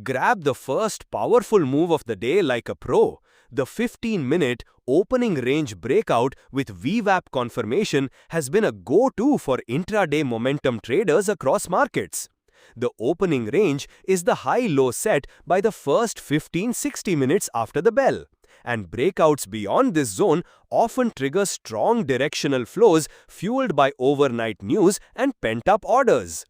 Grab the first powerful move of the day like a pro. The 15-minute opening range breakout with VWAP confirmation has been a go-to for intraday momentum traders across markets. The opening range is the high-low set by the first 15-60 minutes after the bell, and breakouts beyond this zone often trigger strong directional flows fueled by overnight news and pent-up orders.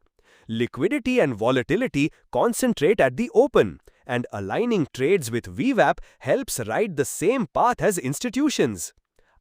Liquidity and volatility concentrate at the open, and aligning trades with VWAP helps ride the same path as institutions.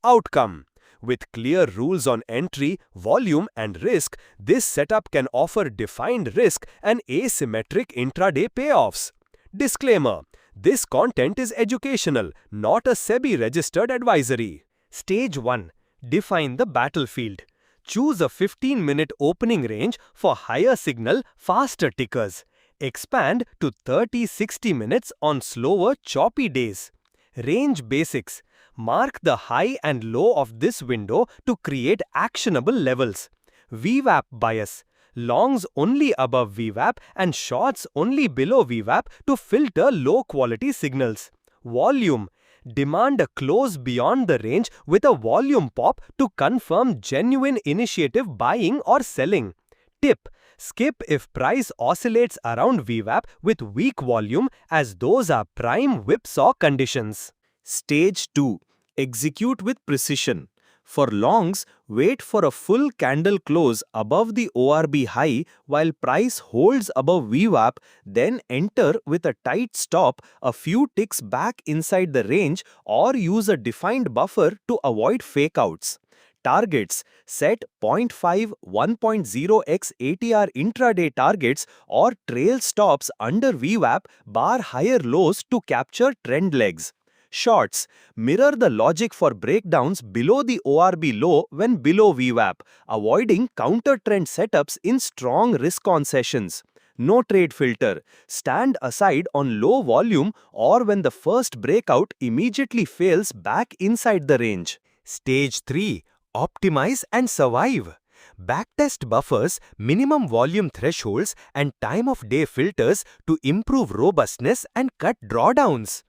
Outcome: with clear rules on entry, volume, and risk, this setup can offer defined risk and asymmetric intraday payoffs. Disclaimer: this content is educational, not a SEBI-registered advisory. Stage 1. Define the battlefield. Choose a 15-minute opening range for higher signal, faster tickers. Expand to 30-60 minutes on slower, choppy days. Range basics. Mark the high and low of this window to create actionable levels. VWAP bias. Longs only above VWAP and shorts only below VWAP to filter low-quality signals. Volume. Demand a close beyond the range with a volume pop to confirm genuine initiative buying or selling. Tip: skip if price oscillates around VWAP with weak volume, as those are prime whipsaw conditions. Stage 2. Execute with precision. For longs, wait for a full candle close above the ORB high while price holds above VWAP, then enter with a tight stop a few ticks back inside the range or use a defined buffer to avoid fakeouts. Targets: set 0.5, 1.0x ATR intraday targets or trail stops under VWAP bar higher lows to capture trend legs. Shorts: mirror the logic for breakdowns below the ORB low when below VWAP, avoiding counter-trend setups in strong risk-on sessions. No trade filter. Stand aside on low volume or when the first breakout immediately fails back inside the range. Stage 3. Optimize and survive. Backtest buffers, minimum volume thresholds, and time-of-day filters to improve robustness and cut drawdowns.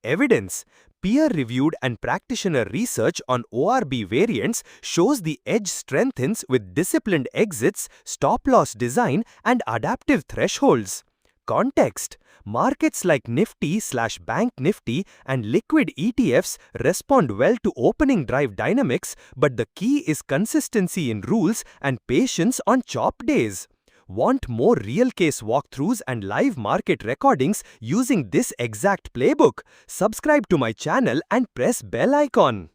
Evidence: peer-reviewed and practitioner research on ORB variants shows the edge strengthens with disciplined exits, stop-loss design, and adaptive thresholds. Context: markets like Nifty/Bank Nifty and liquid ETFs respond well to opening drive dynamics, but the key is consistency in rules and patience on chop days. Want more real case walkthroughs and live market recordings using this exact playbook? Subscribe to my channel and press bell icon.